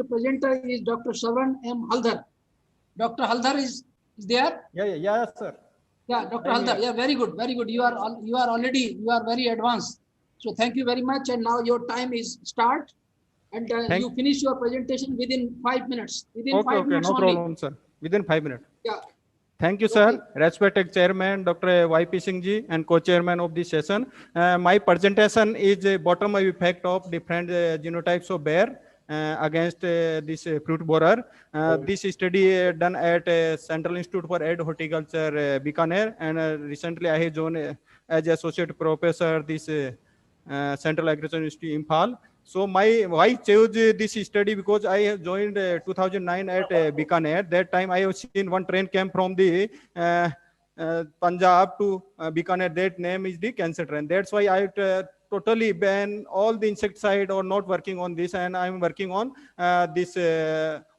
The presenter is Dr. Shravan M. Haldar. Dr. Haldar is there? Yeah, sir. Yeah, Dr. Haldar. Yeah, very good, very good. You are very advanced. So thank you very much. And now your time is start, and you finish your presentation within 5 minutes. Within 5 minutes no only. problem, sir. Within 5 minutes. Yeah. Thank you, sir. Respected Chairman, Dr. Y.P. Singh ji, and Co-Chairman of this session. My presentation is bottom up effect of different genotypes of bear against this fruit borer. This study done at Central Institute for Ed Horticulture, Bikaner, and recently I have joined as Associate Professor this Central Agriculture University, Imphal. So why chose this study? Because I have joined 2009 at Bikaner. That time I have seen one train came from the Punjab to Bikaner. That name is the cancer train. That's why I totally ban all the insecticide or not working on this, and I'm working on this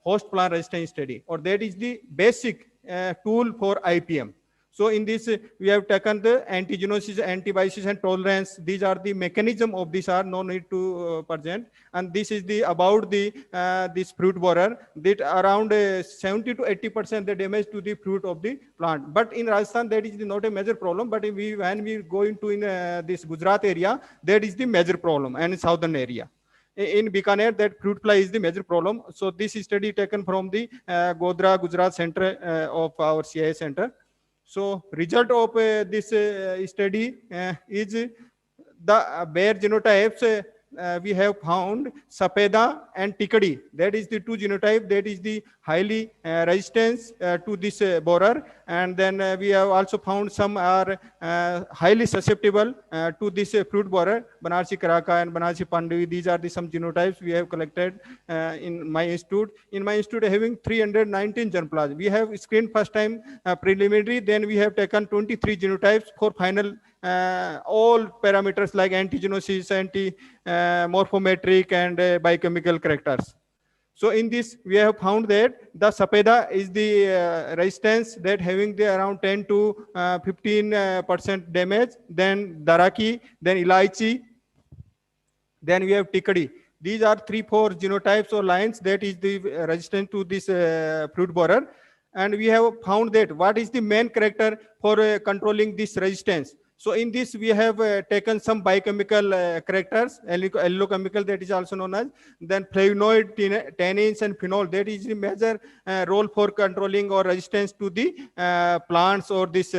host plant resistance study, or that is the basic tool for IPM. So in this, we have taken the antigenosis, antibiosis, and tolerance. These are the mechanism of this are no need to present. And this is the about the this fruit borer that around 70 to 80% the damage to the fruit of the plant. But in Rajasthan, that is not a major problem. But when we go into in this Gujarat area, that is the major problem, and southern area. In Bikaner, that fruit fly is the major problem. So this study taken from the Godhra, Gujarat center of our CIS center. So result of this study is the bear genotypes we have found Sapeda and Tikadi. That is the two genotype that is the highly resistance to this borer. And then we have also found some are highly susceptible to this fruit borer, Banarsi Karaka and Banarsi Pandavi. These are the some genotypes we have collected in my institute. In my institute, having 319 germplasm. We have screened first time preliminary, then we have taken 23 genotypes for final all parameters like antigenosis, morphometric, and biochemical characters. So in this, we have found that the Sapeda is the resistance that having the around 10 to 15% damage. Then Daraki, then Ilaichi, then we have Tikadi. These are 3-4 genotypes or lines that is the resistant to this fruit borer. And we have found that what is the main character for controlling this resistance. So in this, we have taken some biochemical characters, allochemical that is also known as, then flavonoid, tannins, and phenol. That is the major role for controlling or resistance to the plants or this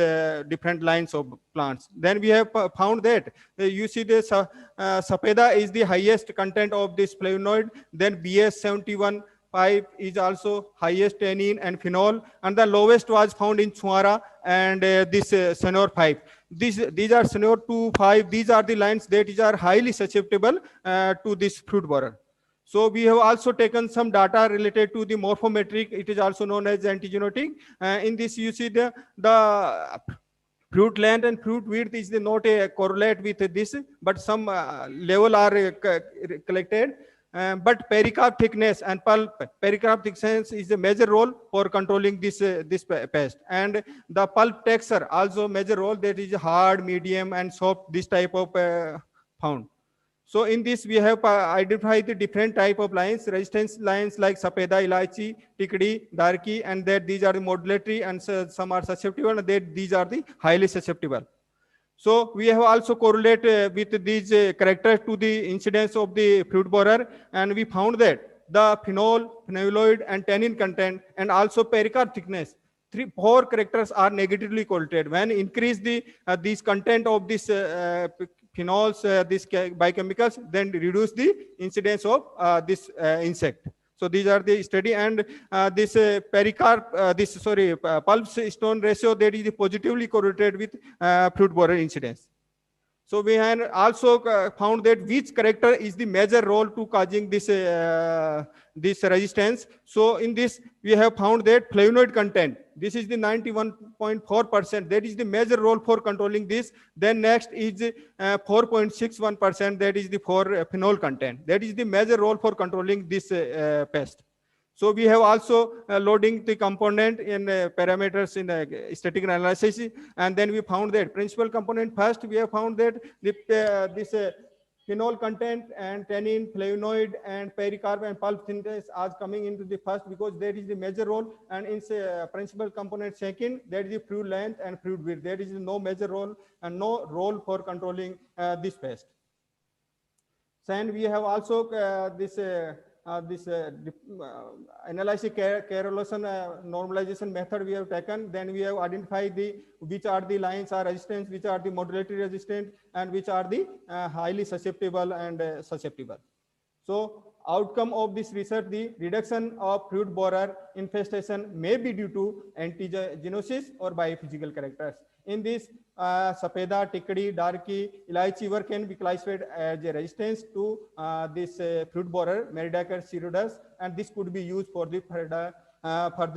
different lines of plants. Then we have found that you see this Sapeda is the highest content of this flavonoid, then BS71. 5 is also highest tannin and phenol, and the lowest was found in Chuara and this Senor 5. These are Senor 2, 5. These are the lines that are highly susceptible to this fruit borer. So we have also taken some data related to the morphometric. It is also known as antigenotic. In this, you see the fruit length and fruit width is not a correlate with this, but some level are collected. But pericarp thickness and pulp, pericarp thickness is a major role for controlling this pest. And the pulp texture also major role, that is hard, medium, and soft, this type of found. So in this, we have identified the different type of lines, resistance lines like Sapeda, Ilaichi, Tikadi, Darki, and that these are the modulatory, and some are susceptible, and that these are the highly susceptible. So we have also correlated with these characters to the incidence of the fruit borer, and we found that the phenol, phenolic, and tannin content, and also pericarp thickness, 4 characters are negatively correlated. When increase the these content of this phenols, these biochemicals, then reduce the incidence of this insect. So these are the study, and this pericarp, pulp stone ratio, that is positively correlated with fruit borer incidence. So we have also found that which character is the major role to causing this this resistance. So in this, we have found that flavonoid content. This is the 91.4%. That is the major role for controlling this. Then next is 4.61%. That is the for phenol content. That is the major role for controlling this pest. So we have also loading the component in parameters in statistical analysis, and then we found that principal component first. We have found that this phenol content and tannin, flavonoid, and pericarb and pulp thinness are coming into the first because there is the major role, and in principal component second, there is the fruit length and fruit width. There is no major role and no role for controlling this pest. And we have also this analysis correlation normalization method we have taken. Then we have identified which are the lines are resistant, which are the moderately resistant, and which are the highly susceptible and susceptible. So outcome of this research, the reduction of fruit borer infestation may be due to antigenosis or biophysical characters. In this, sapeda, tikdi, darki, elaichi work can be classified as a resistance to this fruit borer, Meridacus ceroides, and this could be used for the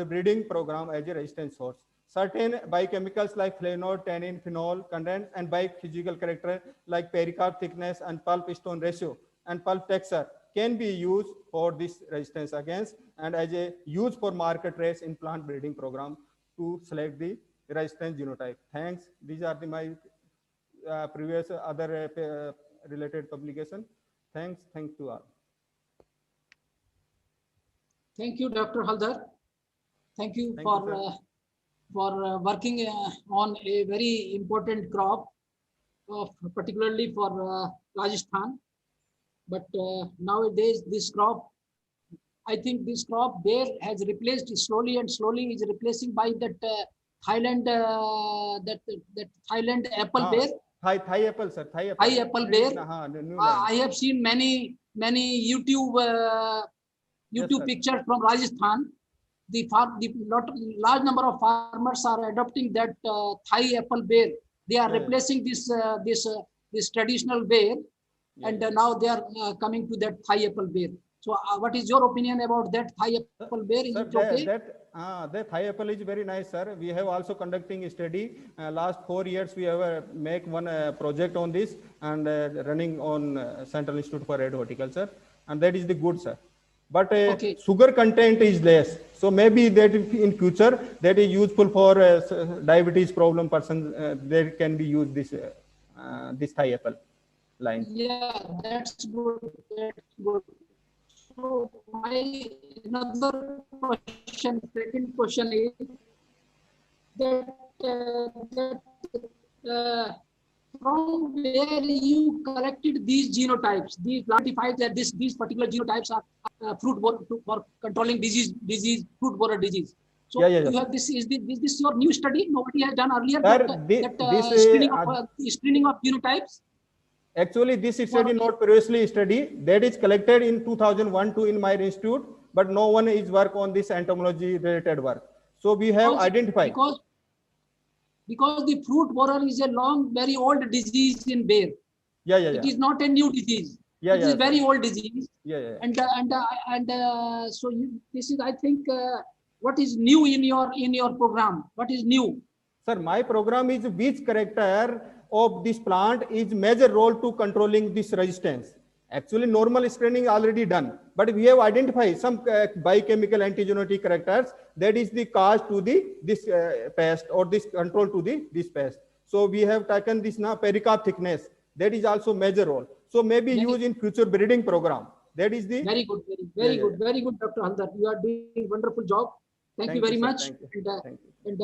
breeding program as a resistance source. Certain biochemicals like flavonoid, tannin, phenol content, and biophysical character like pericarp thickness and pulp stone ratio and pulp texture can be used for this resistance against and as a use for marker trace in plant breeding program to select the resistance genotype. Thanks. These are my previous other related publication. Thanks. Thanks to all. Thank you, Dr. Haldar. Thank you for working on a very important crop, particularly for Rajasthan. But nowadays, this crop, I think this crop there has replaced slowly and slowly is replacing by that Thailand that Thailand apple bear. Thai apple, sir. Thai apple bear. I have seen many YouTube yes, pictures from Rajasthan. The large number of farmers are adopting that Thai apple bear. They are replacing this traditional bear, and now they are coming to that Thai apple bear. So, what is your opinion about that Thai apple bear? Is it okay? That Thai apple is very nice, sir. We have also conducting a study. Last 4 years, we have make one project on this and running on Central Institute for Red Horticulture, and that is the good, sir. But sugar content is less, so maybe that in future that is useful for diabetes problem person. There can be used this Thai apple line. Yeah, that's good. That's good. So my another question, second question is that from where you collected these genotypes, these identified that these particular genotypes are fruit borer for controlling fruit borer disease. So you have this. Is this your new study? Nobody has done earlier screening of genotypes. Actually, this study not previously study that is collected in 2001-2 in my institute, but no one is work on this entomology related work. So we have identified because the fruit borer is a very old disease in bear. It is not a new disease. It is a very old disease. And so this is, I think, what is new in your program? What is new? Sir, my program is which character of this plant is major role to controlling this resistance. Actually, normal screening already done, but we have identified some biochemical antigenotic characters that is the cause to this pest or this control to this pest. So we have taken this now pericarp thickness that is also major role. So maybe used in future breeding program. That is the very good, very good, Dr. Haldar. You are doing wonderful job. Thank you very much. And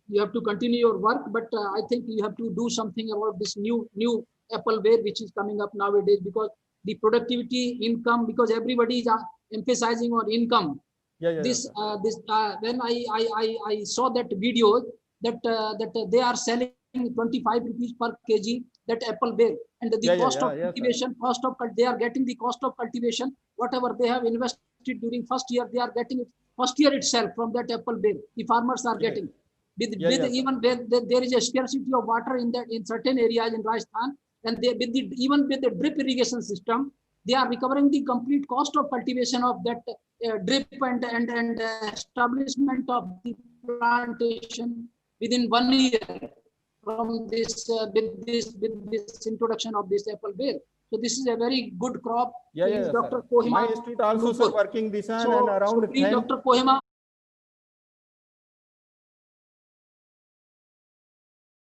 you have to continue your work, but I think you have to do something about this new apple bear which is coming up nowadays, because the productivity, income, because everybody is emphasizing on income. When I saw that video that they are selling 25 rupees per kg that apple bear, and the cost of cultivation, they are getting the cost of cultivation, whatever they have invested during first year, they are getting it first year itself from that apple bear. The farmers are getting even where there is a scarcity of water in certain areas in Rajasthan, and even with the drip irrigation system, they are recovering the complete cost of cultivation of that drip and establishment of the plantation within 1 year from this with this introduction of this apple bear. So this is a very good crop. Dr. Kohima, my institute also working this and around please, Dr. Kohima,